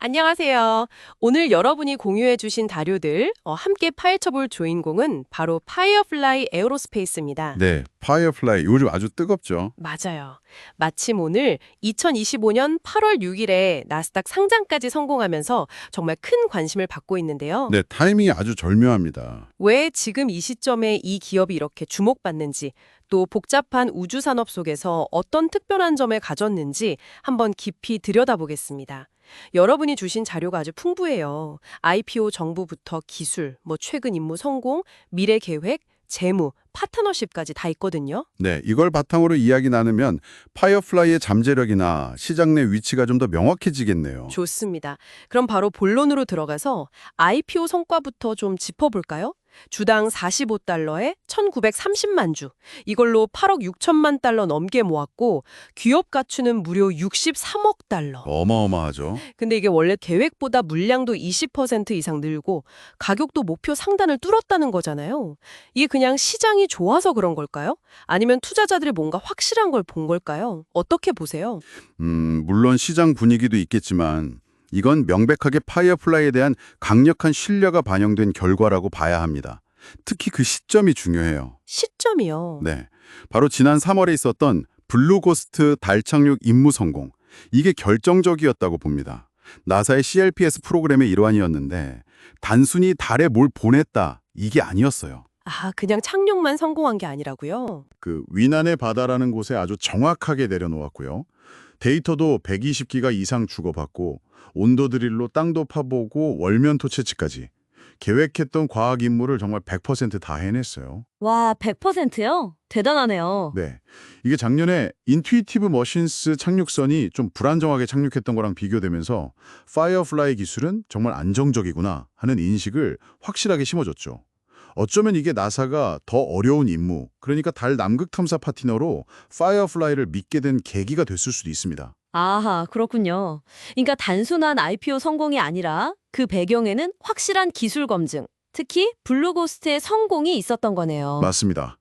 안녕하세요. 오늘 여러분이 공유해 주신 자료들 함께 파헤쳐볼 주인공은 바로 파이어플라이 에어로스페이스입니다. 네, 파이어플라이 요즘 아주 뜨겁죠. 맞아요. 마침 오늘 2025년 8월 6일에 나스닥 상장까지 성공하면서 정말 큰 관심을 받고 있는데요. 네, 타이밍이 아주 절묘합니다. 왜 지금 이 시점에 이 기업이 이렇게 주목받는지, 또 복잡한 우주 산업 속에서 어떤 특별한 점을 가졌는지 한번 깊이 들여다보겠습니다. 여러분이 주신 자료가 아주 풍부해요. IPO 정보부터 기술, 최근 임무 성공, 미래 계획, 재무, 파트너십까지 다 있거든요. 네, 이걸 바탕으로 이야기 나누면 파이어플라이의 잠재력이나 시장 내 위치가 좀 더 명확해지겠네요. 좋습니다. 그럼 바로 본론으로 들어가서 IPO 성과부터 좀 짚어볼까요? 주당 45달러에 1930만 주. 이걸로 8억 6천만 달러 넘게 모았고 기업 가치는 무려 63억 달러. 어마어마하죠. 근데 이게 원래 계획보다 물량도 20% 이상 늘고 가격도 목표 상단을 뚫었다는 거잖아요. 이게 그냥 시장이 좋아서 그런 걸까요? 아니면 투자자들이 뭔가 확실한 걸 본 걸까요? 어떻게 보세요? 물론 시장 분위기도 있겠지만 이건 명백하게 파이어플라이에 대한 강력한 신뢰가 반영된 결과라고 봐야 합니다. 특히 그 시점이 중요해요. 시점이요. 네, 바로 지난 3월에 있었던 블루고스트 달 착륙 임무 성공. 이게 결정적이었다고 봅니다. 나사의 CLPS 프로그램의 일환이었는데 단순히 달에 뭘 보냈다 이게 아니었어요. 아, 그냥 착륙만 성공한 게 아니라고요? 그 위난의 바다라는 곳에 아주 정확하게 내려놓았고요. 데이터도 120기가 이상 주고받고 온도 드릴로 땅도 파보고 월면 토채치까지 계획했던 과학 임무를 정말 100%다 해냈어요. 와, 100%요? 대단하네요. 네. 이게 작년에 인투이티브 머신스 착륙선이 좀 불안정하게 착륙했던 거랑 비교되면서 파이어플라이 기술은 정말 안정적이구나 하는 인식을 확실하게 심어줬죠. 어쩌면 이게 나사가 더 어려운 임무, 그러니까 달 남극 탐사 파트너로 파이어플라이를 믿게 된 계기가 됐을 수도 있습니다. 아하, 그렇군요. 그러니까 단순한 IPO 성공이 아니라 그 배경에는 확실한 기술 검증, 특히 블루고스트의 성공이 있었던 거네요. 맞습니다.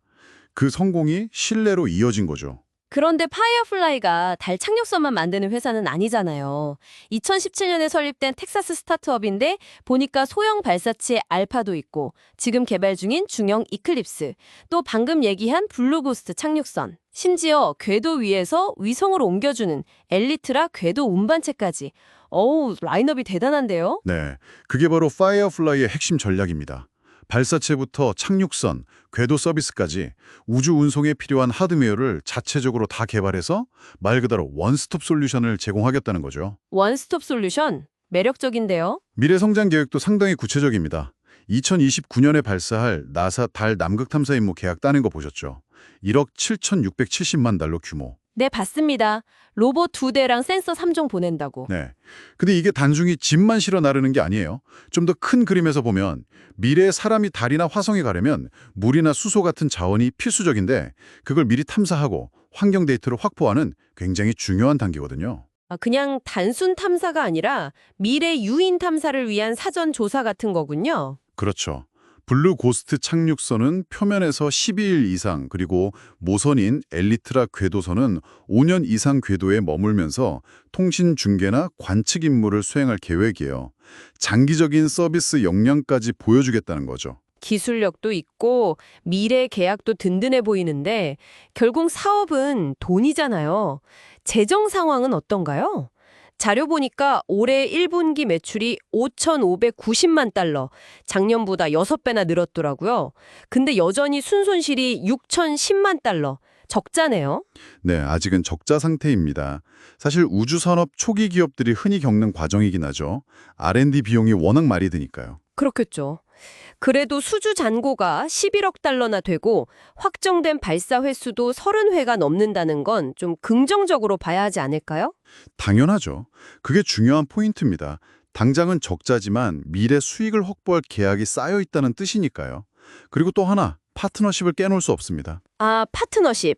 그 성공이 신뢰로 이어진 거죠. 그런데 파이어플라이가 달 착륙선만 만드는 회사는 아니잖아요. 2017년에 설립된 텍사스 스타트업인데 보니까 소형 발사체 알파도 있고 지금 개발 중인 중형 이클립스, 또 방금 얘기한 블루고스트 착륙선, 심지어 궤도 위에서 위성을 옮겨주는 엘리트라 궤도 운반체까지. 어우, 라인업이 대단한데요? 네, 그게 바로 파이어플라이의 핵심 전략입니다. 발사체부터 착륙선, 궤도 서비스까지 우주 운송에 필요한 하드웨어를 자체적으로 다 개발해서 말 그대로 원스톱 솔루션을 제공하겠다는 거죠. 원스톱 솔루션? 매력적인데요? 미래 성장 계획도 상당히 구체적입니다. 2029년에 발사할 나사 달 남극 탐사 임무 계약 따낸 거 보셨죠? 1억 7,670만 달러 규모. 네, 봤습니다. 로봇 2대랑 센서 3종 보낸다고. 네. 근데 이게 단순히 집만 실어 나르는 게 아니에요. 좀 더 큰 그림에서 보면 미래에 사람이 달이나 화성에 가려면 물이나 수소 같은 자원이 필수적인데 그걸 미리 탐사하고 환경 데이터를 확보하는 굉장히 중요한 단계거든요. 그냥 단순 탐사가 아니라 미래 유인 탐사를 위한 사전 조사 같은 거군요. 그렇죠. 블루 고스트 착륙선은 표면에서 12일 이상 그리고 모선인 엘리트라 궤도선은 5년 이상 궤도에 머물면서 통신 중계나 관측 임무를 수행할 계획이에요. 장기적인 서비스 역량까지 보여주겠다는 거죠. 기술력도 있고 미래 계약도 든든해 보이는데 결국 사업은 돈이잖아요. 재정 상황은 어떤가요? 자료 보니까 올해 1분기 매출이 5,590만 달러, 작년보다 6배나 늘었더라고요. 근데 여전히 순손실이 6,010만 달러, 적자네요. 네, 아직은 적자 상태입니다. 사실 우주산업 초기 기업들이 흔히 겪는 과정이긴 하죠. R&D 비용이 워낙 많이 드니까요. 그렇겠죠. 그래도 수주 잔고가 11억 달러나 되고 확정된 발사 횟수도 30회가 넘는다는 건 좀 긍정적으로 봐야 하지 않을까요? 당연하죠. 그게 중요한 포인트입니다. 당장은 적자지만 미래 수익을 확보할 계약이 쌓여 있다는 뜻이니까요. 그리고 또 하나, 파트너십을 깨놓을 수 없습니다. 아, 파트너십.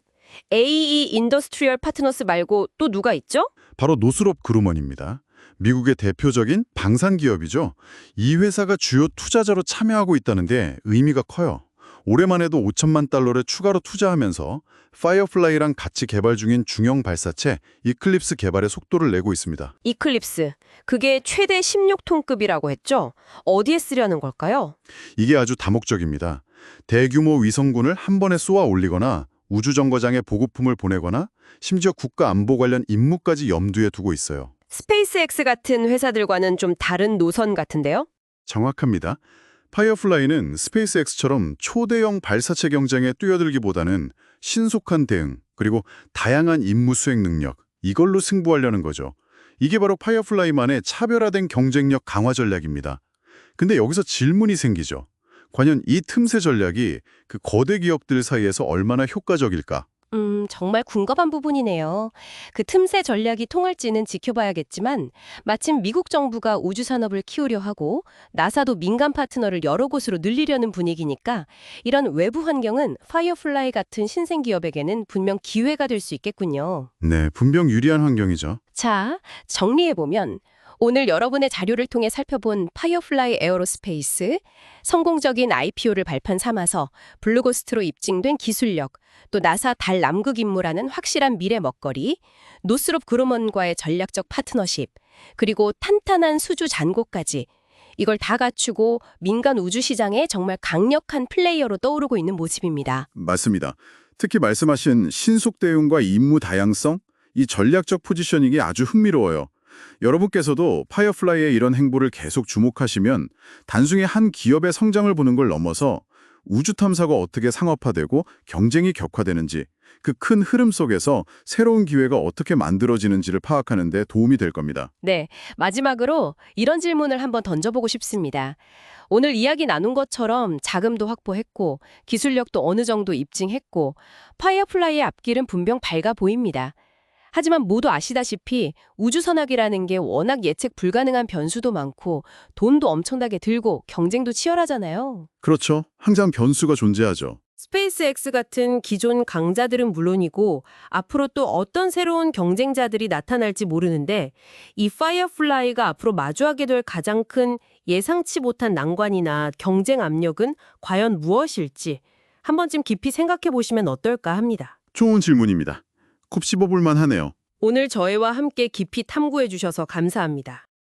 AE 인더스트리얼 파트너스 말고 또 누가 있죠? 바로 노스롭 그루먼입니다. 미국의 대표적인 방산 기업이죠. 이 회사가 주요 투자자로 참여하고 있다는 데 의미가 커요. 올해만 해도 5천만 달러를 추가로 투자하면서 파이어플라이랑 같이 개발 중인 중형 발사체 이클립스 개발에 속도를 내고 있습니다. 이클립스, 그게 최대 16톤급이라고 했죠? 어디에 쓰려는 걸까요? 이게 아주 다목적입니다. 대규모 위성군을 한 번에 쏘아 올리거나 우주정거장에 보급품을 보내거나 심지어 국가 안보 관련 임무까지 염두에 두고 있어요. 스페이스X 같은 회사들과는 좀 다른 노선 같은데요? 정확합니다. 파이어플라이는 스페이스X처럼 초대형 발사체 경쟁에 뛰어들기보다는 신속한 대응, 그리고 다양한 임무 수행 능력, 이걸로 승부하려는 거죠. 이게 바로 파이어플라이만의 차별화된 경쟁력 강화 전략입니다. 근데 여기서 질문이 생기죠. 과연 이 틈새 전략이 그 거대 기업들 사이에서 얼마나 효과적일까? 정말 궁금한 부분이네요. 그 틈새 전략이 통할지는 지켜봐야겠지만 마침 미국 정부가 우주 산업을 키우려 하고 나사도 민간 파트너를 여러 곳으로 늘리려는 분위기니까 이런 외부 환경은 파이어플라이 같은 신생 기업에게는 분명 기회가 될 수 있겠군요. 네, 분명 유리한 환경이죠. 자, 정리해보면 오늘 여러분의 자료를 통해 살펴본 파이어플라이 에어로스페이스, 성공적인 IPO를 발판 삼아서 블루고스트로 입증된 기술력, 또 나사 달 남극 임무라는 확실한 미래 먹거리, 노스롭 그루먼과의 전략적 파트너십, 그리고 탄탄한 수주 잔고까지 이걸 다 갖추고 민간 우주 시장에 정말 강력한 플레이어로 떠오르고 있는 모습입니다. 맞습니다. 특히 말씀하신 신속 대응과 임무 다양성, 이 전략적 포지셔닝이 아주 흥미로워요. 여러분께서도 파이어플라이의 이런 행보를 계속 주목하시면 단순히 한 기업의 성장을 보는 걸 넘어서 우주 탐사가 어떻게 상업화되고 경쟁이 격화되는지, 그 큰 흐름 속에서 새로운 기회가 어떻게 만들어지는지를 파악하는 데 도움이 될 겁니다. 네, 마지막으로 이런 질문을 한번 던져보고 싶습니다. 오늘 이야기 나눈 것처럼 자금도 확보했고 기술력도 어느 정도 입증했고 파이어플라이의 앞길은 분명 밝아 보입니다. 하지만 모두 아시다시피 우주선악이라는 게 워낙 예측 불가능한 변수도 많고 돈도 엄청나게 들고 경쟁도 치열하잖아요. 그렇죠. 항상 변수가 존재하죠. 스페이스X 같은 기존 강자들은 물론이고 앞으로 또 어떤 새로운 경쟁자들이 나타날지 모르는데 이 파이어플라이가 앞으로 마주하게 될 가장 큰 예상치 못한 난관이나 경쟁 압력은 과연 무엇일지 한 번쯤 깊이 생각해 보시면 어떨까 합니다. 좋은 질문입니다. 곱 씹어볼 만하네요. 오늘 저희와 함께 깊이 탐구해 주셔서 감사합니다.